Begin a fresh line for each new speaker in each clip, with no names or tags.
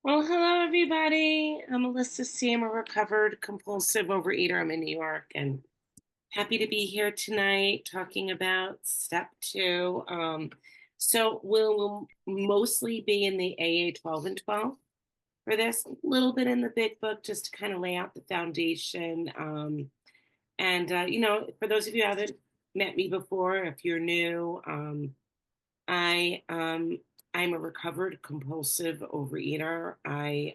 Well, hello, everybody. I'm Melissa C. I'm a recovered compulsive overeater. I'm in New York and happy to be here tonight talking about step two. So we'll mostly be in the AA 12 and 12 for this, a little bit in the big book just to kind of lay out the foundation. For those of you who haven't met me before, if you're new, I I'm a recovered compulsive overeater. I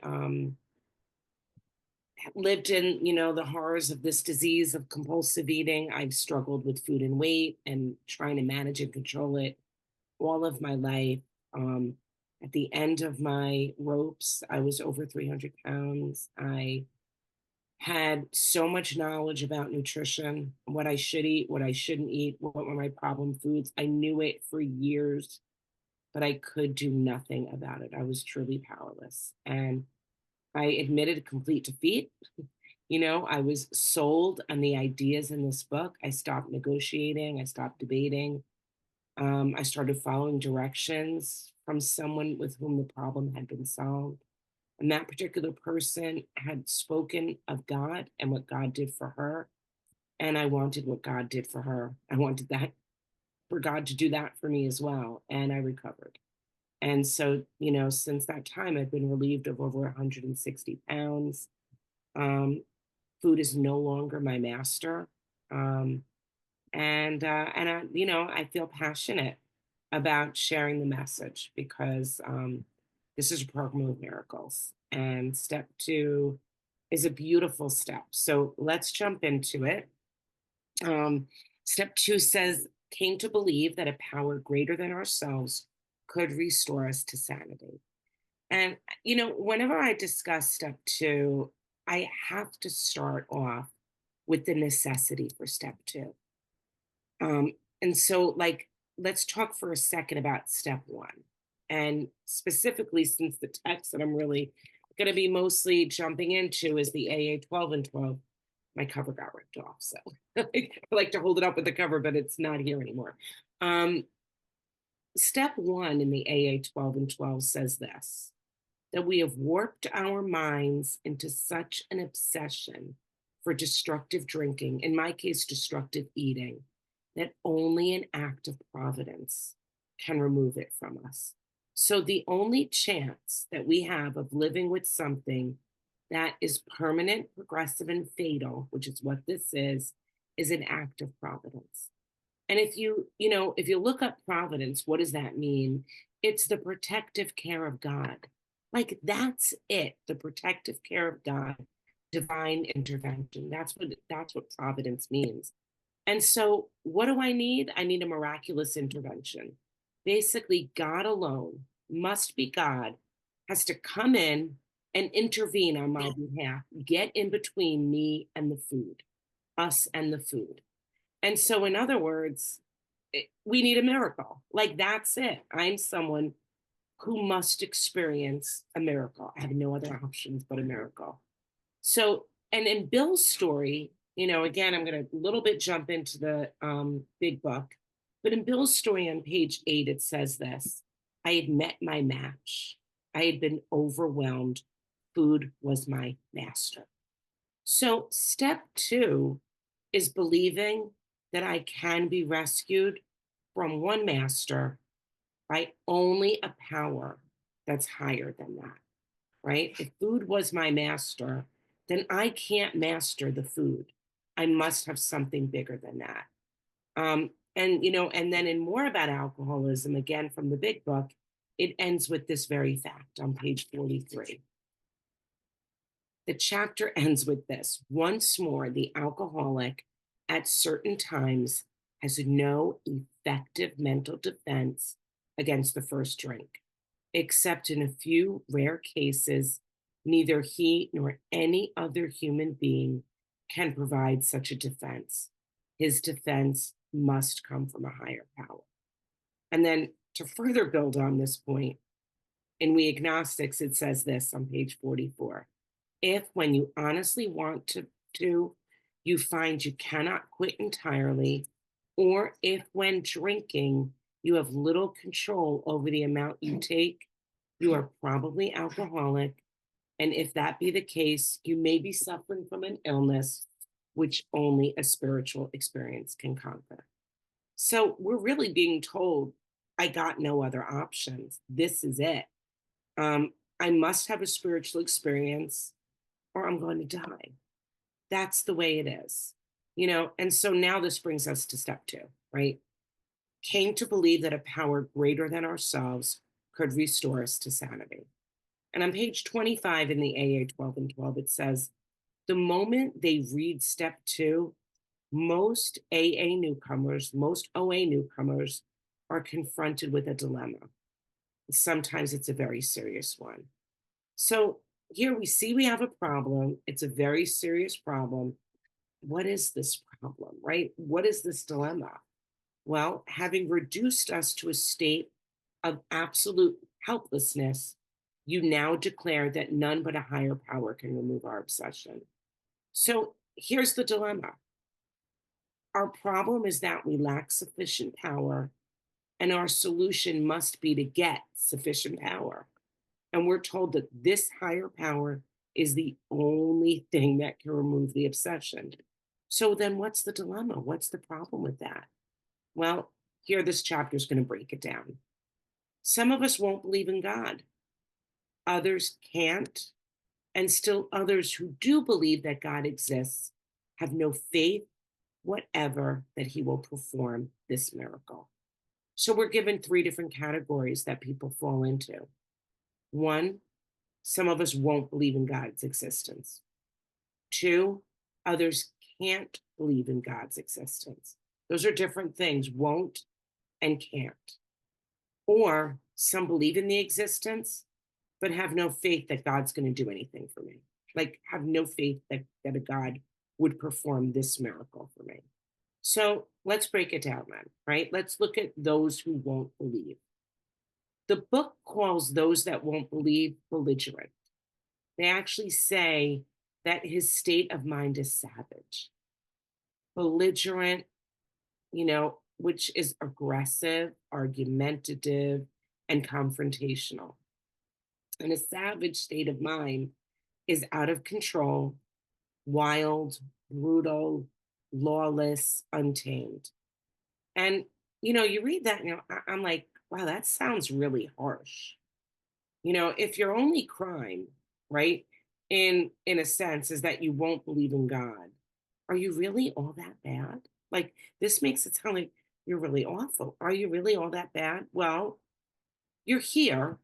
lived in the horrors of this disease of compulsive eating. I've struggled with food and weight and trying to manage and control it all of my life. Um, at the end of my ropes, I was over 300 pounds. I had so much knowledge about nutrition, what I should eat, what I shouldn't eat, what were my problem foods. I knew it for years, but I could do nothing about it. I was truly powerless. And I admitted complete defeat. I was sold on the ideas in this book. I stopped negotiating, I stopped debating. I started following directions from someone with whom the problem had been solved. And that particular person had spoken of God and what God did for her. And I wanted what God did for her. I wanted that for God to do that for me as well. And I recovered. And so, since that time, I've been relieved of over 160 pounds. Um, Food is no longer my master. Um, I feel passionate about sharing the message because this is a program of miracles. And step two is a beautiful step. So let's jump into it. Um, Step two says, came to believe that a power greater than ourselves could restore us to sanity. And, whenever I discuss step two, I have to start off with the necessity for step two. And so, let's talk for a second about step one. And specifically, since the text that I'm really going to be mostly jumping into is the AA 12 and 12, my cover got ripped off. So I like to hold it up with the cover, but it's not here anymore. Um, Step one in the AA 12 and 12 says this, that we have warped our minds into such an obsession for destructive drinking, in my case, destructive eating, that only an act of providence can remove it from us. So the only chance that we have of living with something that is permanent, progressive, and fatal, which is what this is an act of providence. And if you look up providence, what does that mean? It's the protective care of God. Like that's it, the protective care of God, divine intervention. That's what providence means. And so what do I need? I need a miraculous intervention. Basically, God alone must be God, has to come in and intervene on my behalf, get in between me and the food, us and the food. And so, in other words, we need a miracle. Like, that's it. I'm someone who must experience a miracle. I have no other options but a miracle. So, and in Bill's story, again, I'm going to a little bit jump into the big book, but in Bill's story on page 8, it says this, I had met my match. I had been overwhelmed. Food was my master. So, step two is believing that I can be rescued from one master by only a power that's higher than that, right? If food was my master, then I can't master the food. I must have something bigger than that. And then in more about alcoholism, again from the big book, it ends with this very fact on page 43. The chapter ends with this. Once more, the alcoholic at certain times has no effective mental defense against the first drink, except in a few rare cases, neither he nor any other human being can provide such a defense. His defense must come from a higher power. And then to further build on this point, in We Agnostics, it says this on page 44. If, when you honestly want to, you find you cannot quit entirely, or if, when drinking, you have little control over the amount you take, you are probably alcoholic And if that be the case, you may be suffering from an illness which only a spiritual experience can conquer. So we're really being told, I got no other options. This is it. I must have a spiritual experience or I'm going to die. That's the way it is. And so now this brings us to step two, right? Came to believe that a power greater than ourselves could restore us to sanity. And on page 25 in the AA 12 and 12, it says, the moment they read step two, most AA newcomers, most OA newcomers are confronted with a dilemma. Sometimes it's a very serious one. So here we see we have a problem. It's a very serious problem. What is this problem, right? What is this dilemma? Well, having reduced us to a state of absolute helplessness, you now declare that none but a higher power can remove our obsession. So here's the dilemma. Our problem is that we lack sufficient power, and our solution must be to get sufficient power. And we're told that this higher power is the only thing that can remove the obsession. So then what's the dilemma? What's the problem with that? Well, here this chapter is going to break it down. Some of us won't believe in God, others can't, and still others who do believe that God exists have no faith whatever that he will perform this miracle. So we're given three different categories that people fall into. One, some of us won't believe in God's existence. Two, others can't believe in God's existence. Those are different things, won't and can't. Or some believe in the existence, but have no faith that God's going to do anything for me. Like, have no faith that a God would perform this miracle for me. So let's break it down then, right? Let's look at those who won't believe. The book calls those that won't believe belligerent. They actually say that his state of mind is savage. Belligerent, which is aggressive, argumentative, and confrontational. And a savage state of mind is out of control, wild, brutal, lawless, untamed. And, you read that, I'm like, wow, that sounds really harsh. If your only crime, right, in a sense, is that you won't believe in God, are you really all that bad? Like, this makes it sound like you're really awful. Are you really all that bad? Well, you're here,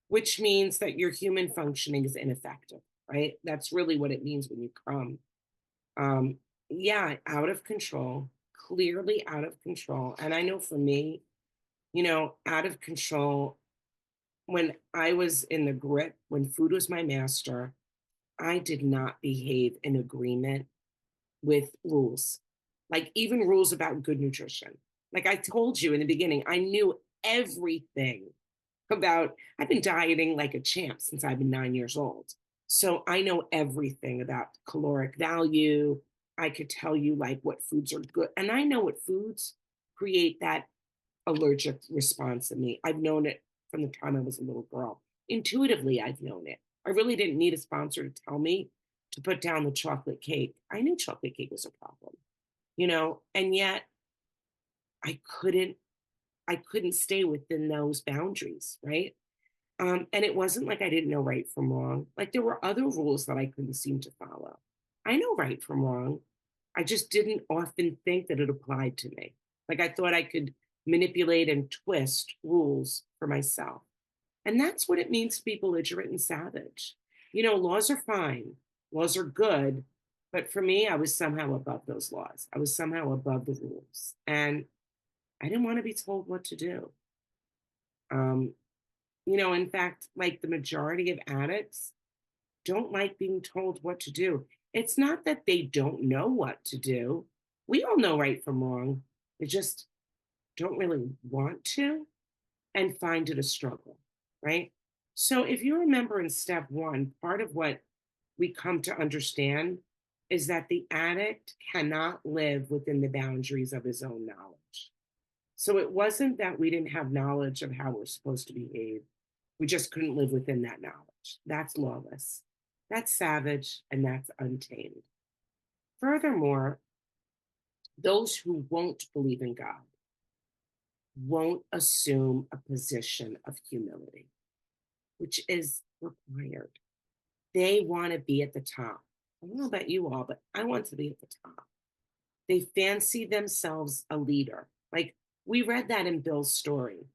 which means that your human functioning is ineffective, right? That's really what it means when you come. Um, yeah, out of control, clearly out of control. And I know for me, out of control, when I was in the grip, when food was my master, I did not behave in agreement with rules, like even rules about good nutrition. Like I told you in the beginning, I knew everything I've been dieting like a champ since I've been 9 years old. So I know everything about caloric value. I could tell you like what foods are good. And I know what foods create that allergic response in me. I've known it from the time I was a little girl. Intuitively, I've known it. I really didn't need a sponsor to tell me to put down the chocolate cake. I knew chocolate cake was a problem, and yet I couldn't I couldn't stay within those boundaries, right? And it wasn't like I didn't know right from wrong. Like there were other rules that I couldn't seem to follow. I know right from wrong. I just didn't often think that it applied to me. Like I thought I could manipulate and twist rules for myself. And that's what it means to be belligerent and savage. Laws are fine, laws are good. But for me, I was somehow above those laws. I was somehow above the rules. And I didn't want to be told what to do. Um, in fact, like the majority of addicts don't like being told what to do. It's not that they don't know what to do. We all know right from wrong. They just don't really want to and find it a struggle, right? So if you remember in step one, part of what we come to understand is that the addict cannot live within the boundaries of his own knowledge. So it wasn't that we didn't have knowledge of how we're supposed to behave. We just couldn't live within that knowledge. That's lawless. That's savage and that's untamed. Furthermore, those who won't believe in God won't assume a position of humility, which is required. They want to be at the top. I don't know about you all, but I want to be at the top. They fancy themselves a leader. Like we read that in Bill's story.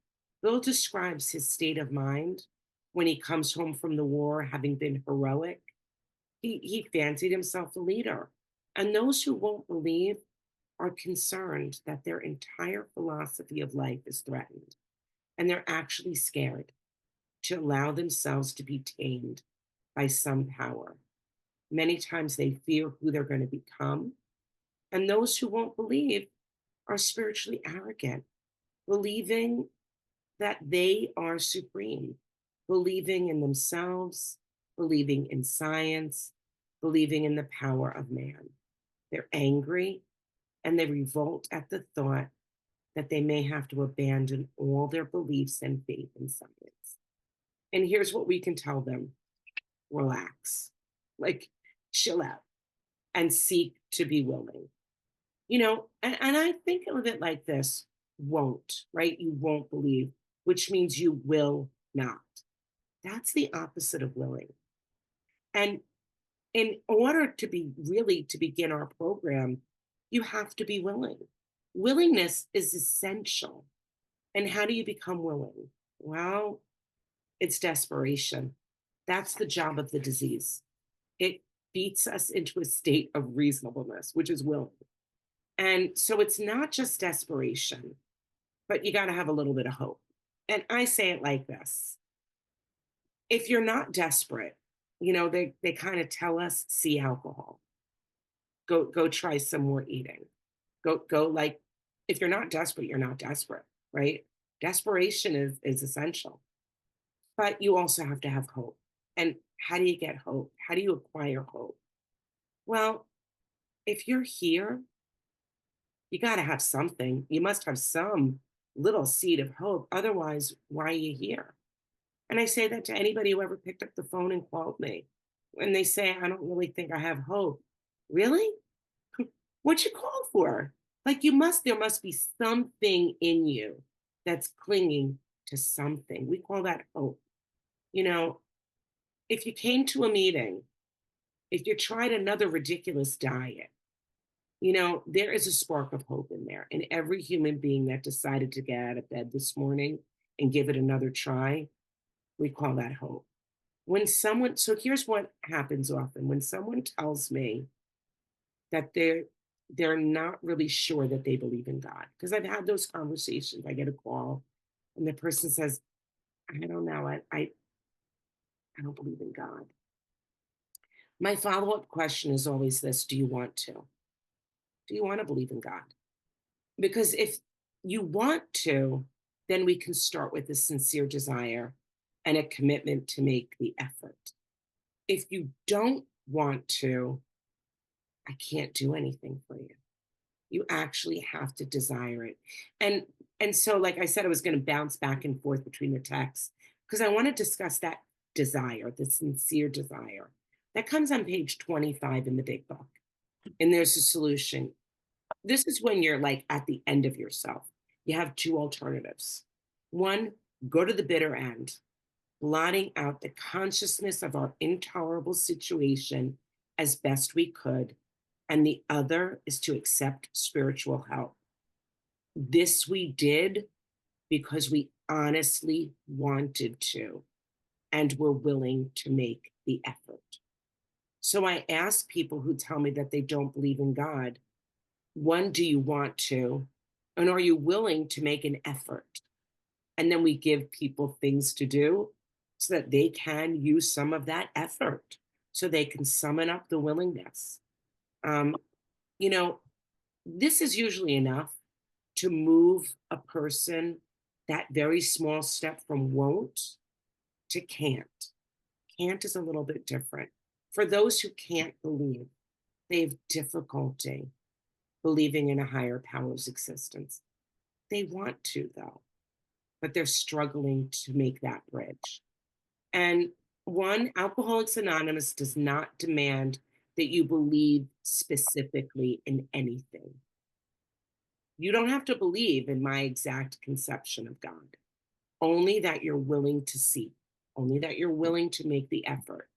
Bill describes his state of mind when he comes home from the war, having been heroic. He fancied himself a leader. And those who won't believe are concerned that their entire philosophy of life is threatened. And they're actually scared to allow themselves to be tamed by some power. Many times they fear who they're going to become. And those who won't believe are spiritually arrogant, believing that they are supreme, believing in themselves, believing in science, believing in the power of man. They're angry and they revolt at the thought that they may have to abandon all their beliefs and faith in science. And here's what we can tell them: relax, like chill out and seek to be willing. And I think of it like this: won't, right? You won't believe, which means you will not. That's the opposite of willing. And in order to be really to begin our program, you have to be willing. Willingness is essential. And how do you become willing? Well, it's desperation. That's the job of the disease. It beats us into a state of reasonableness, which is willing. And so it's not just desperation, but you got to have a little bit of hope. And I say it like this: if you're not desperate, they kind of tell us, see alcohol, go try some more eating, go like, if you're not desperate, you're not desperate, right? Desperation is essential, but you also have to have hope. And how do you get hope? How do you acquire hope? Well, if you're here, you got to have something. You must have some little seed of hope. Otherwise, why are you here? And I say that to anybody who ever picked up the phone and called me. When they say, I don't really think I have hope. Really? What you call for? Like there must be something in you that's clinging to something. We call that hope. You know, if you came to a meeting, if you tried another ridiculous diet, there is a spark of hope in there. And every human being that decided to get out of bed this morning and give it another try, we call that hope. So here's what happens often when someone tells me that they're not really sure that they believe in God. Because I've had those conversations. I get a call and the person says, I don't know, I don't believe in God. My follow-up question is always this: do you want to? Do you want to believe in God? Because if you want to, then we can start with a sincere desire and a commitment to make the effort. If you don't want to, I can't do anything for you. You actually have to desire it. And so, like I said, I was going to bounce back and forth between the texts because I want to discuss that desire, the sincere desire. That comes on page 25 in the big book. And there's a solution. This is when you're like at the end of yourself. You have two alternatives. One, go to the bitter end, blotting out the consciousness of our intolerable situation as best we could. And the other is to accept spiritual help. This we did because we honestly wanted to and were willing to make the effort. So I ask people who tell me that they don't believe in God, one, do you want to? And are you willing to make an effort? And then we give people things to do so that they can use some of that effort, so they can summon up the willingness. Um, you know, this is usually enough to move a person that very small step from won't to can't. Can't is a little bit different. For those who can't believe, they have difficulty believing in a higher power's existence. They want to, though, but they're struggling to make that bridge. And one, Alcoholics Anonymous does not demand that you believe specifically in anything. You don't have to believe in my exact conception of God, only that you're willing to see, only that you're willing to make the effort.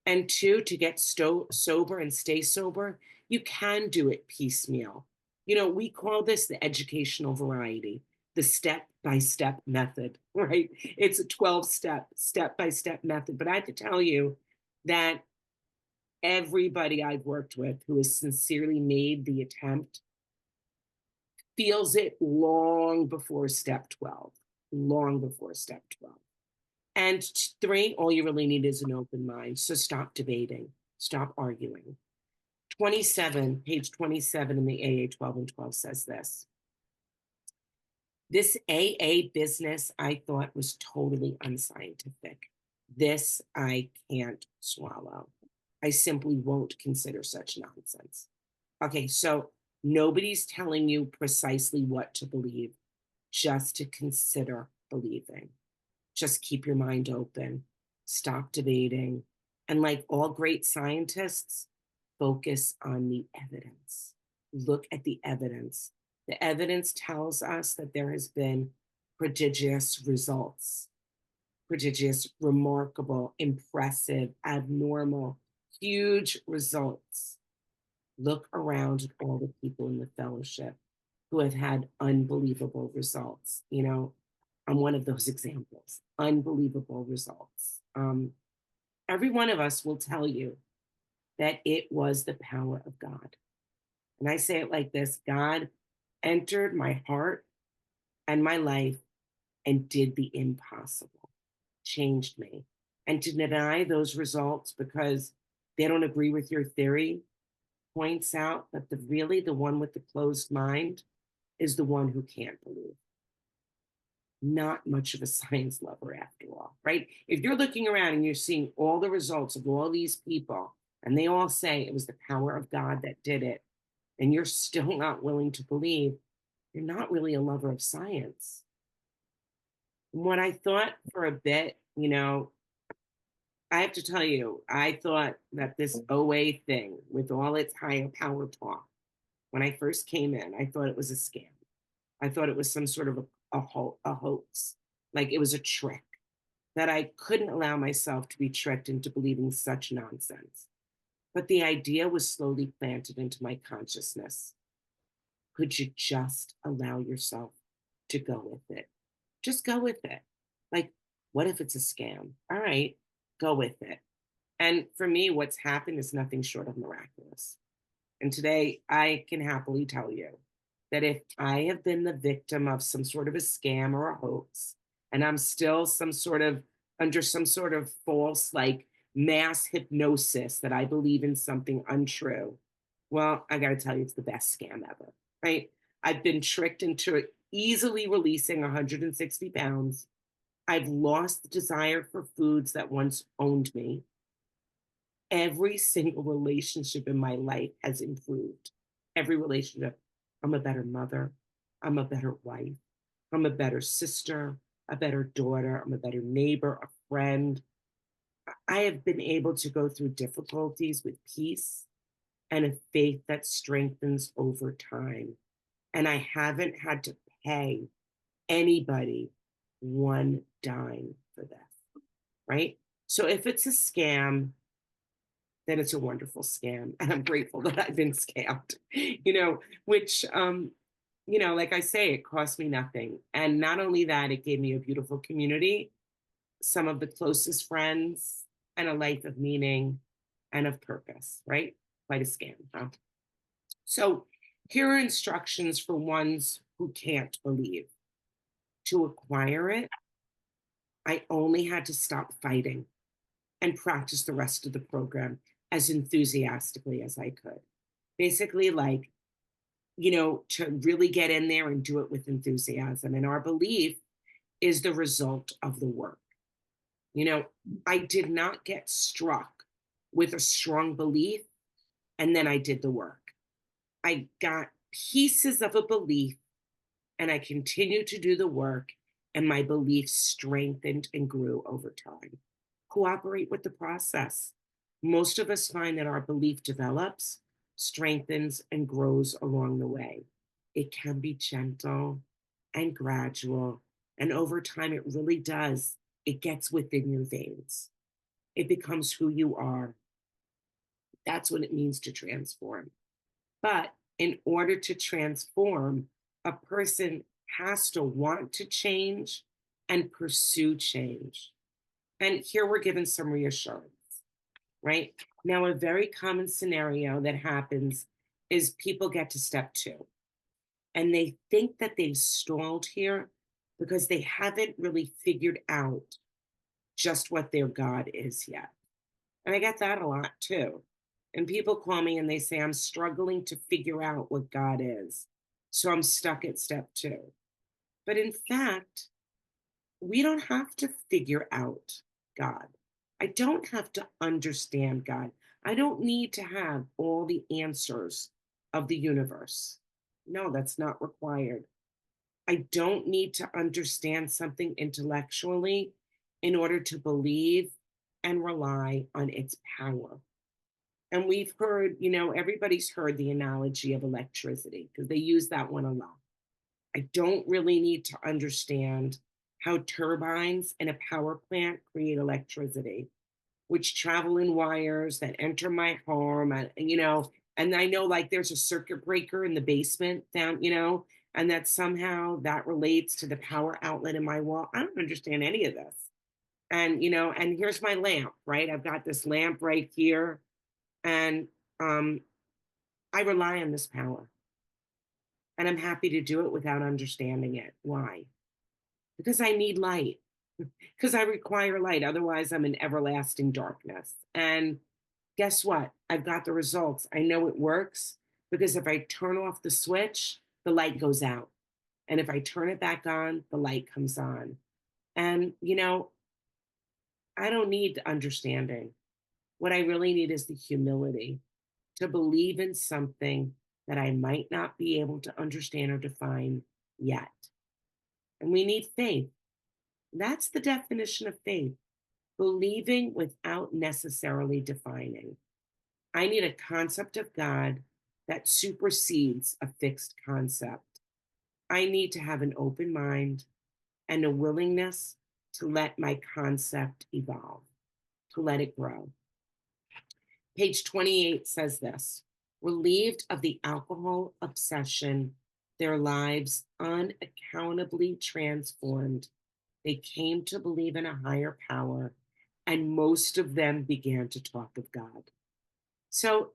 And two, to get sober and stay sober, you can do it piecemeal. We call this the educational variety, the step by step method, right? It's a step by step method. But I have to tell you that everybody I've worked with who has sincerely made the attempt feels it long before step 12, long before step 12. And three, all you really need is an open mind. So stop debating, stop arguing. 27, page 27 in the AA 12 and 12 says this. This AA business I thought was totally unscientific. This I can't swallow. I simply won't consider such nonsense. Okay, so nobody's telling you precisely what to believe, just to consider believing. Just keep your mind open, stop debating, and like all great scientists, focus on the evidence. Look at the evidence. The evidence tells us that there has been prodigious results, prodigious, remarkable, impressive, abnormal, huge results. Look around at all the people in the fellowship who have had unbelievable results. I'm one of those examples, unbelievable results. Every one of us will tell you that it was the power of God. And I say it like this: God entered my heart and my life and did the impossible, changed me. And to deny those results because they don't agree with your theory points out that the one with the closed mind is the one who can't believe. Not much of a science lover after all, right? If you're looking around and you're seeing all the results of all these people and they all say it was the power of God that did it, and you're still not willing to believe, you're not really a lover of science. What I thought for a bit, I have to tell you, I thought that this OA thing with all its higher power talk, when I first came in, I thought it was a scam. I thought it was some sort of a hoax, like it was a trick, that I couldn't allow myself to be tricked into believing such nonsense. But the idea was slowly planted into my consciousness. Could you just allow yourself to go with it? Just go with it. Like, what if it's a scam? All right, go with it. And for me, what's happened is nothing short of miraculous. And today, I can happily tell you that if I have been the victim of some sort of a scam or a hoax, and I'm still under some sort of false, like mass hypnosis that I believe in something untrue, well, I got to tell you, it's the best scam ever, right? I've been tricked into easily releasing 160 pounds. I've lost the desire for foods that once owned me. Every single relationship in my life has improved. Every relationship. I'm a better mother. I'm a better wife. I'm a better sister, a better daughter. I'm a better neighbor, a friend. I have been able to go through difficulties with peace and a faith that strengthens over time. And I haven't had to pay anybody one dime for this, right? So if it's a scam, then it's a wonderful scam. And I'm grateful that I've been scammed, which, like I say, it cost me nothing. And not only that, it gave me a beautiful community, some of the closest friends, and a life of meaning and of purpose, right? Quite a scam, huh? So here are instructions for ones who can't believe. To acquire it, I only had to stop fighting and practice the rest of the program as enthusiastically as I could. Basically, like, to really get in there and do it with enthusiasm. And our belief is the result of the work. I did not get struck with a strong belief and then I did the work. I got pieces of a belief and I continued to do the work and my beliefs strengthened and grew over time. Cooperate with the process. Most of us find that our belief develops, strengthens, and grows along the way. It can be gentle and gradual, and over time, it really does. It gets within your veins, it becomes who you are. That's what it means to transform. But in order to transform, a person has to want to change and pursue change. And here we're given some reassurance, right? Now, a very common scenario that happens is people get to step two and they think that they've stalled here because they haven't really figured out just what their God is yet. And I get that a lot too. And people call me and they say, I'm struggling to figure out what God is. So I'm stuck at step two. But in fact, we don't have to figure out God. I don't have to understand God. I don't need to have all the answers of the universe. No, that's not required. I don't need to understand something intellectually in order to believe and rely on its power. And we've heard, everybody's heard the analogy of electricity because they use that one a lot. I don't really need to understand how turbines in a power plant create electricity, which travel in wires that enter my home. And I know like there's a circuit breaker in the basement down, and that somehow that relates to the power outlet in my wall. I don't understand any of this. And here's my lamp, right? I've got this lamp right here. And um, I rely on this power. And I'm happy to do it without understanding it. Why? Because I need light, because I require light. Otherwise, I'm in everlasting darkness. And guess what? I've got the results. I know it works because if I turn off the switch, the light goes out. And if I turn it back on, the light comes on. And, I don't need understanding. What I really need is the humility to believe in something that I might not be able to understand or define yet. And we need faith. That's the definition of faith, believing without necessarily defining. I need a concept of God that supersedes a fixed concept. I need to have an open mind and a willingness to let my concept evolve, to let it grow. Page 28 says this: relieved of the alcohol obsession, their lives unaccountably transformed. They came to believe in a higher power, and most of them began to talk of God. So,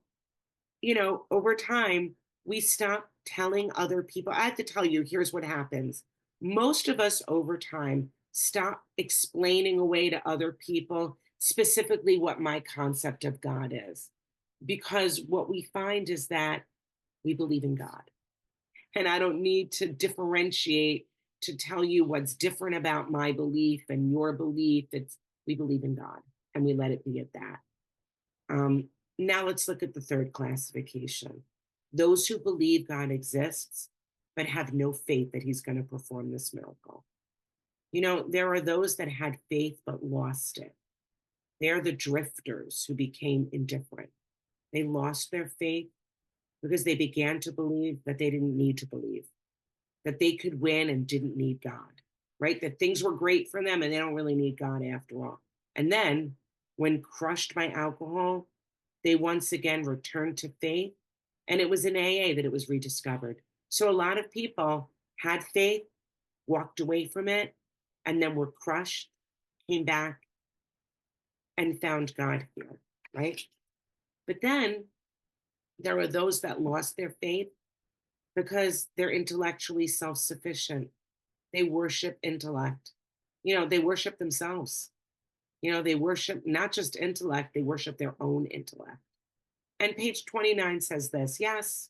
over time, we stop telling other people. I have to tell you, here's what happens. Most of us over time stop explaining away to other people specifically what my concept of God is. Because what we find is that we believe in God. And I don't need to differentiate to tell you what's different about my belief and your belief. It's we believe in God and we let it be at that. Um, Now let's look at the third classification: those who believe God exists, but have no faith that he's going to perform this miracle. There are those that had faith but lost it. They're the drifters who became indifferent. They lost their faith because they began to believe that they didn't need to believe, that they could win and didn't need God, right? That things were great for them and they don't really need God after all. And then when crushed by alcohol, they once again returned to faith. And it was in AA that it was rediscovered. So a lot of people had faith, walked away from it, and then were crushed, came back, and found God here, right? But then there are those that lost their faith because they're intellectually self sufficient. They worship intellect. They worship themselves. They worship not just intellect, they worship their own intellect. And page 29 says this: yes,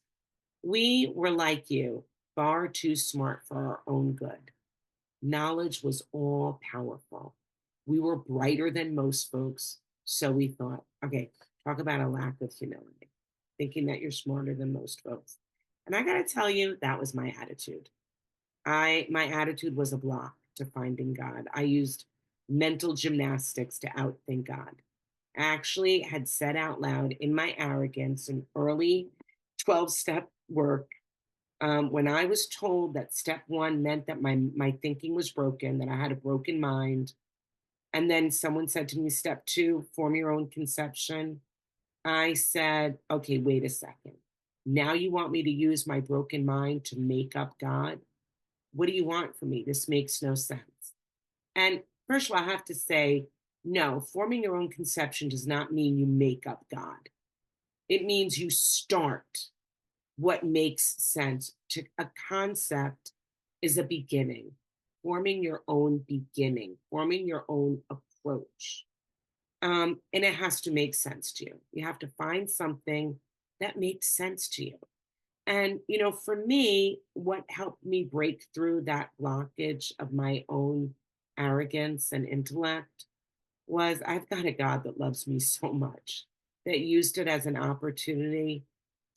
we were like you, far too smart for our own good. Knowledge was all powerful. We were brighter than most folks, so we thought. Okay, talk about a lack of humility, thinking that you're smarter than most folks. And I got to tell you, that was my attitude. My attitude was a block. to finding God. I used mental gymnastics to outthink God. I actually had said out loud in my arrogance an early 12-step work when I was told that step one meant that my thinking was broken, that I had a broken mind, and then someone said to me, step two, form your own conception. I said, okay, wait a second. Now you want me to use my broken mind to make up God? What do you want from me? This makes no sense. And first of all, I have to say, no, forming your own conception does not mean you make up God. It means you start what makes sense. To a concept is a beginning, forming your own beginning, forming your own approach. And it has to make sense to you. You have to find something that makes sense to you. And, for me, what helped me break through that blockage of my own arrogance and intellect was I've got a God that loves me so much that used it as an opportunity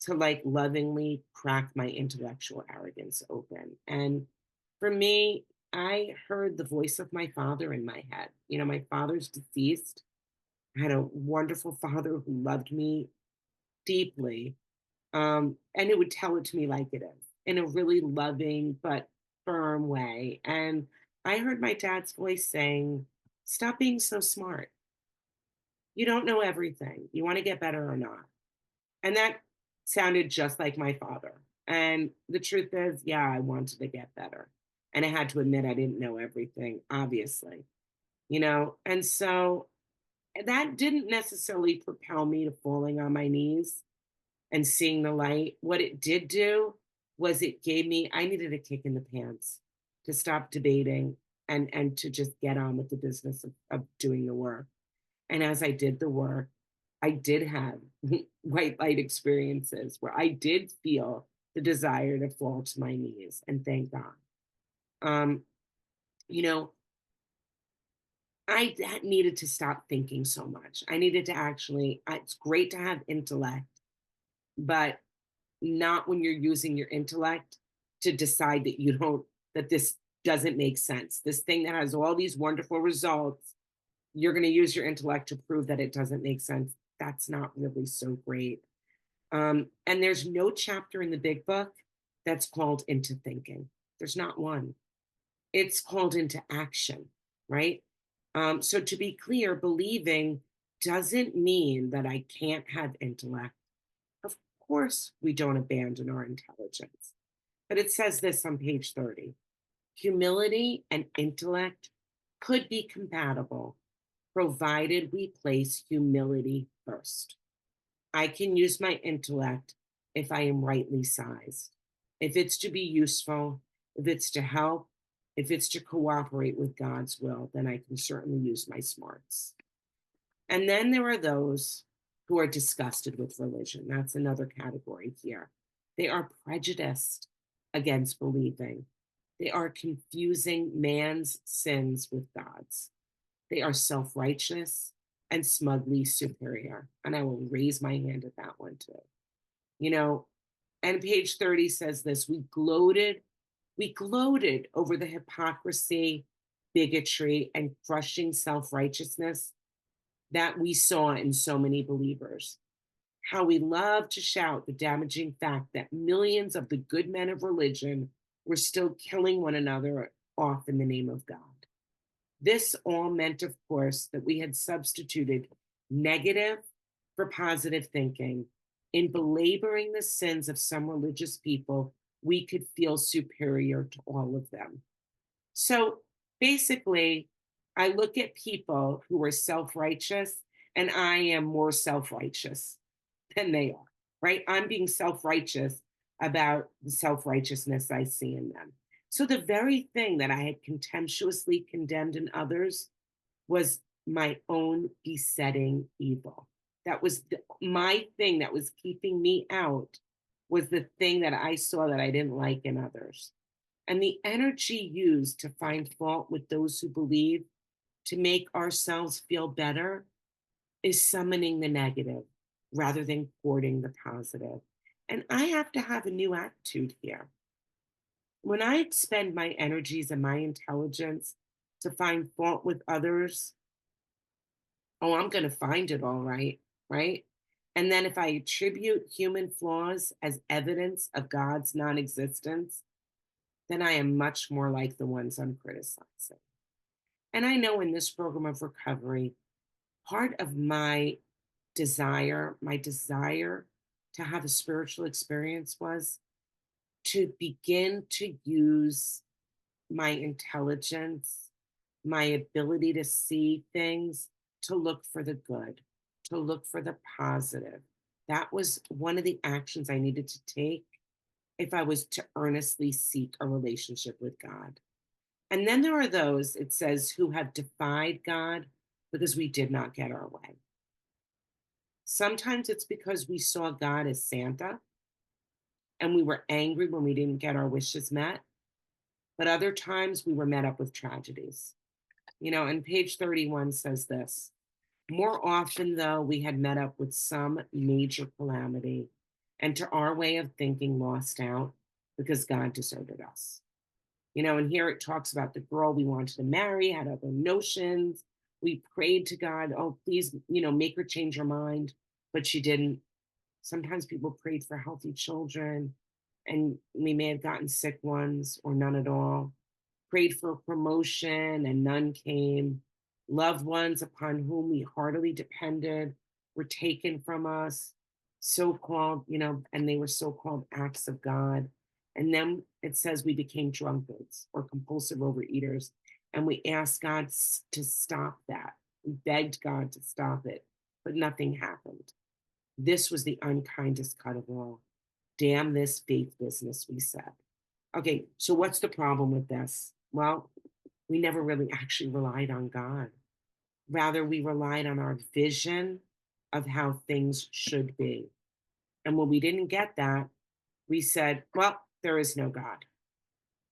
to like lovingly crack my intellectual arrogance open. And for me, I heard the voice of my father in my head. My father's deceased. I had a wonderful father who loved me deeply. And it would tell it to me like it is in a really loving but firm way. And I heard my dad's voice saying, stop being so smart. You don't know everything. You want to get better or not. And that sounded just like my father. And the truth is, yeah, I wanted to get better. And I had to admit I didn't know everything, obviously, And so that didn't necessarily propel me to falling on my knees and seeing the light. What it did do was it gave me, I needed a kick in the pants to stop debating and to just get on with the business of doing the work. And as I did the work, I did have white light experiences where I did feel the desire to fall to my knees, and thank God. Um, you know, needed to stop thinking so much. I needed to actually, it's great to have intellect, but not when you're using your intellect to decide that that this doesn't make sense. This thing that has all these wonderful results, you're going to use your intellect to prove that it doesn't make sense. That's not really so great. And there's no chapter in the big book that's called into thinking. There's not one. It's called into action, right? So to be clear, believing doesn't mean that I can't have intellect. Of course, we don't abandon our intelligence. But it says this on page 30. Humility and intellect could be compatible provided we place humility first. I can use my intellect if I am rightly sized. If it's to be useful, if it's to help, if it's to cooperate with God's will, then I can certainly use my smarts. And then there are those who are disgusted with religion. That's another category here. They are prejudiced against believing. They are confusing man's sins with God's. They are self righteous and smugly superior. And I will raise my hand at that one too. You know, and page 30 says this we gloated over the hypocrisy, bigotry, and crushing self righteousness that we saw in so many believers. How we love to shout the damaging fact that millions of the good men of religion were still killing one another off in the name of God. This all meant, of course, that we had substituted negative for positive thinking. In belaboring the sins of some religious people, we could feel superior to all of them. So basically, I look at people who are self righteous, and I am more self righteous than they are, right? I'm being self righteous about the self righteousness I see in them. So the very thing that I had contemptuously condemned in others was my own besetting evil. That was my thing that was keeping me out, was the thing that I saw that I didn't like in others. And the energy used to find fault with those who believe to make ourselves feel better is summoning the negative rather than courting the positive. And I have to have a new attitude here. When I expend my energies and my intelligence to find fault with others, oh, I'm going to find it all right, right? And then if I attribute human flaws as evidence of God's non existence, then I am much more like the ones I'm criticizing. And I know in this program of recovery, part of my desire to have a spiritual experience was to begin to use my intelligence, my ability to see things, to look for the good, to look for the positive. That was one of the actions I needed to take if I was to earnestly seek a relationship with God. And then there are those, it says, who have defied God because we did not get our way. Sometimes it's because we saw God as Santa and we were angry when we didn't get our wishes met. But other times we were met up with tragedies. And page 31 says this: more often, though, we had met up with some major calamity and to our way of thinking lost out because God deserted us. And here it talks about the girl we wanted to marry, had other notions. We prayed to God, oh, please, make her change her mind, but she didn't. Sometimes people prayed for healthy children, and we may have gotten sick ones or none at all. Prayed for a promotion and none came. Loved ones upon whom we heartily depended were taken from us, so called, and they were so called acts of God. And then it says we became drunkards or compulsive overeaters. And we asked God to stop that. We begged God to stop it, but nothing happened. This was the unkindest cut of all. Damn this faith business, we said. Okay, so what's the problem with this? Well, we never really actually relied on God. Rather, we relied on our vision of how things should be. And when we didn't get that, we said, well, there is no God,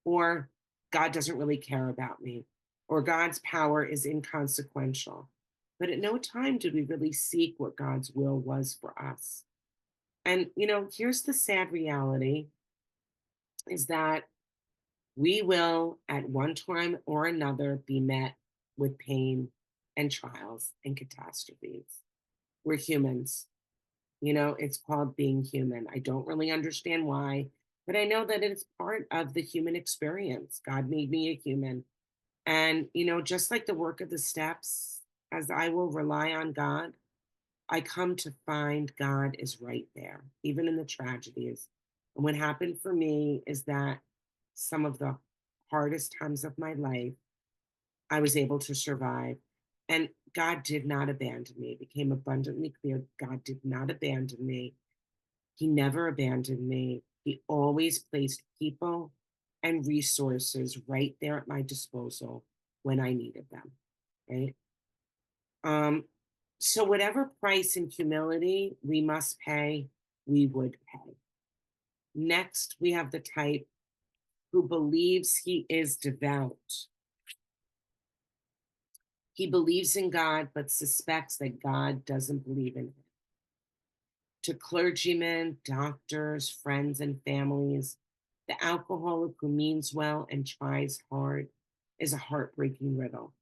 or God doesn't really care about me, or God's power is inconsequential. But at no time did we really seek what God's will was for us. And, here's the sad reality is that we will at one time or another be met with pain and trials and catastrophes. We're humans. It's called being human. I don't really understand why, but I know that it's part of the human experience. God made me a human. And, just like the work of the steps, as I will rely on God, I come to find God is right there, even in the tragedies. And what happened for me is that some of the hardest times of my life, I was able to survive. And God did not abandon me. It became abundantly clear God did not abandon me. He never abandoned me. He always placed people and resources right there at my disposal when I needed them. Right. Um, so, whatever price in humility we must pay, we would pay. Next, we have the type who believes he is devout. He believes in God, but suspects that God doesn't believe in him. To clergymen, doctors, friends, and families, the alcoholic who means well and tries hard is a heartbreaking riddle.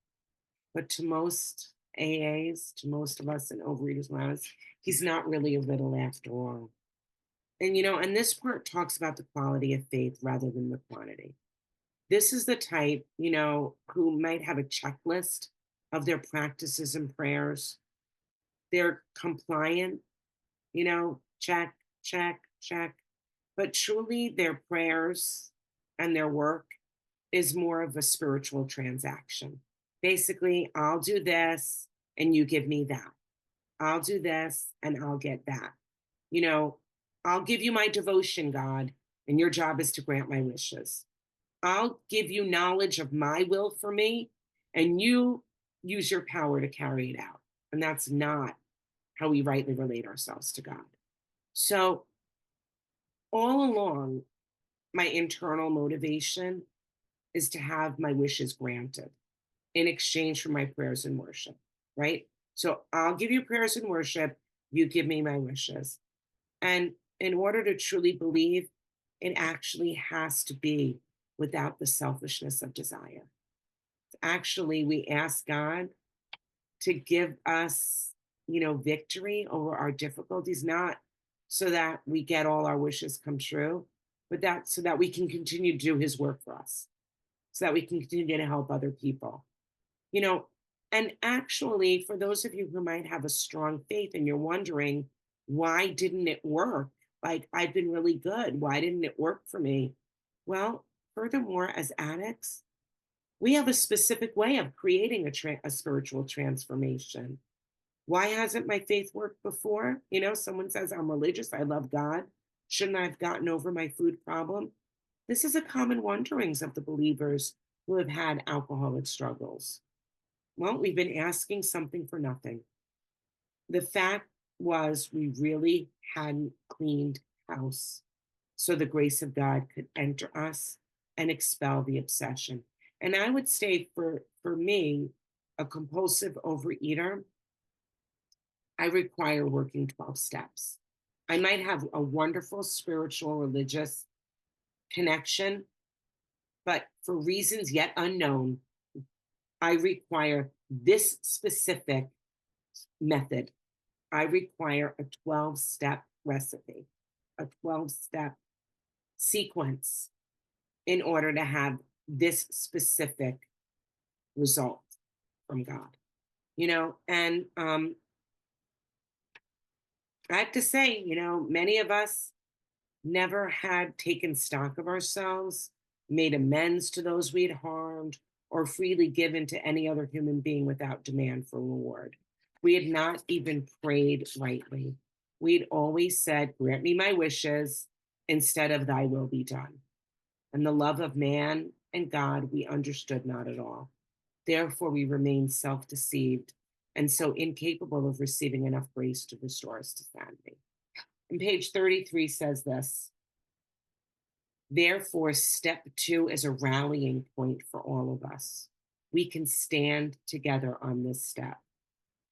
But to most AAs, to most of us in Overeaters Anonymous, he's not really a riddle after all. And this part talks about the quality of faith rather than the quantity. This is the type, who might have a checklist of their practices and prayers. They're compliant, check, check, check. But truly, their prayers and their work is more of a spiritual transaction. Basically, I'll do this and you give me that. I'll do this and I'll get that. You know, I'll give you my devotion, God, and your job is to grant my wishes. I'll give you knowledge of my will for me, and you use your power to carry it out. And that's not how we rightly relate ourselves to God. So, all along, my internal motivation is to have my wishes granted in exchange for my prayers and worship, right? So, I'll give you prayers and worship, you give me my wishes. And in order to truly believe, it actually has to be without the selfishness of desire. Actually, we ask God to give us, victory over our difficulties, not so that we get all our wishes come true, but that so that we can continue to do his work for us, so that we can continue to help other people. You know, and actually, for those of you who might have a strong faith and you're wondering, why didn't it work? Like, I've been really good. Why didn't it work for me? Well, furthermore, as addicts, we have a specific way of creating a spiritual transformation. Why hasn't my faith worked before? Someone says, I'm religious, I love God. Shouldn't I have gotten over my food problem? This is a common wonderings of the believers who have had alcoholic struggles. Well, we've been asking something for nothing. The fact was, we really hadn't cleaned house so the grace of God could enter us and expel the obsession. And I would say for me, a compulsive overeater, I require working 12 steps. I might have a wonderful spiritual religious connection, but for reasons yet unknown, I require this specific method. I require a 12-step recipe, a 12-step sequence in order to have this specific result from God. And I have to say, many of us never had taken stock of ourselves, made amends to those we had harmed, or freely given to any other human being without demand for reward. We had not even prayed rightly. We'd always said, grant me my wishes instead of thy will be done. And the love of man and God we understood not at all. Therefore, we remained self deceived and so incapable of receiving enough grace to restore us to sanity. And page 33 says this. Therefore, step 2 is a rallying point for all of us. We can stand together on this step.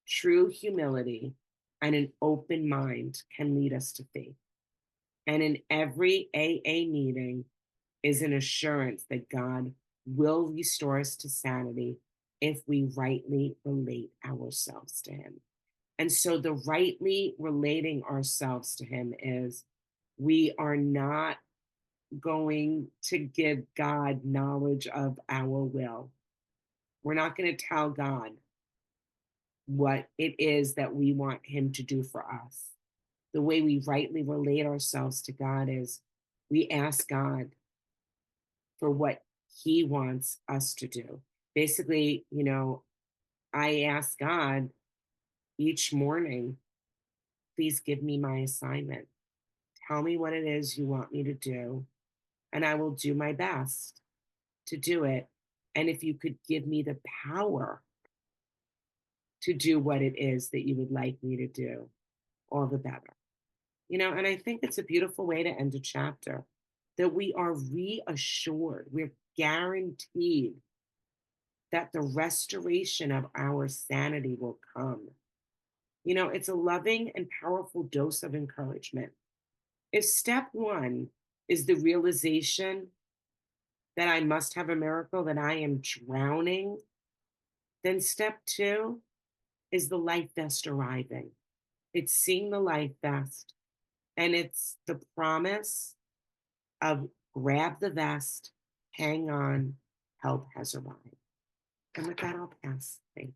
True humility and an open mind can lead us to faith. And in every AA meeting is an assurance that God will restore us to sanity if we rightly relate ourselves to Him. And so the rightly relating ourselves to Him is, we are not going to give God knowledge of our will. We're not going to tell God what it is that we want Him to do for us. The way we rightly relate ourselves to God is, we ask God for what He wants us to do. Basically, I ask God each morning, please give me my assignment. Tell me what it is you want me to do, and I will do my best to do it. And if you could give me the power to do what it is that you would like me to do, all the better. And I think it's a beautiful way to end a chapter, that we are reassured, we're guaranteed that the restoration of our sanity will come. It's a loving and powerful dose of encouragement. If step 1 is the realization that I must have a miracle, that I am drowning, then step 2 is the life vest arriving. It's seeing the life vest, and it's the promise of grab the vest, hang on, help has arrived. And with that, I'll pass. Thank you.